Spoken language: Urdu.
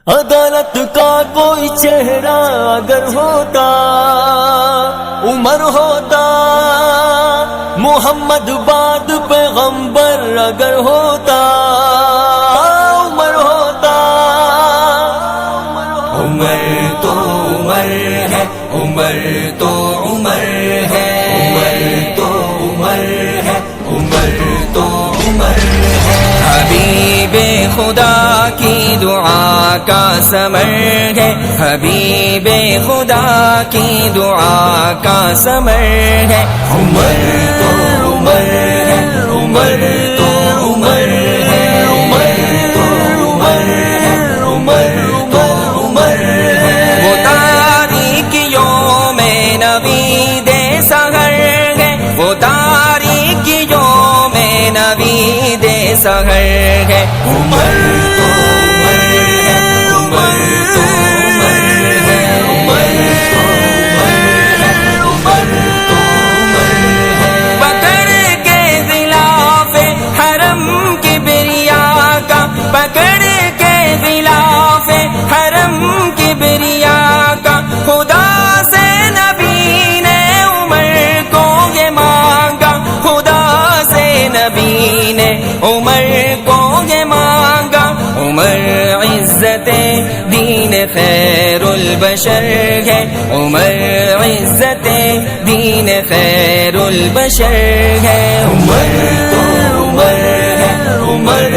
عدالت کا کوئی چہرہ اگر ہوتا عمر ہوتا، محمد بعد پیغمبر اگر ہوتا عمر ہوتا۔ عمر تو عمر ہے، عمر تو عمر ہے، عمر تو عمر ہے، عمر تو عمر ہے۔ حبیب خدا کی دعا کا ثمر ہے، حبیب خدا کی دعا کا ثمر ہے۔ عمر تو عمر ہے، عمر تو عمر ہے، عمر تو عمر ہے، عمر تو عمر ہے۔ وہ تاریخ یوم نوید سحر ہے، وہ تاریخ یوم نوید سحر ہے۔ عمر تو عمر ہے، عمر تو عمر ہے، عمر تو عمر ہے، عمر تو عمر ہے۔ پکڑ کے غلاف حرم کبریا کا، پکڑ کے غلاف حرم کبریا کا، خدا سے نبی نے عمر کو یہ مانگا، خدا سے نبی نے عمر کو یہ مانگا۔ عمر عزت دین خیر البشر ہے، عمر عزت دین خیر البشر ہے۔ عمر تو عمر ہے، عمر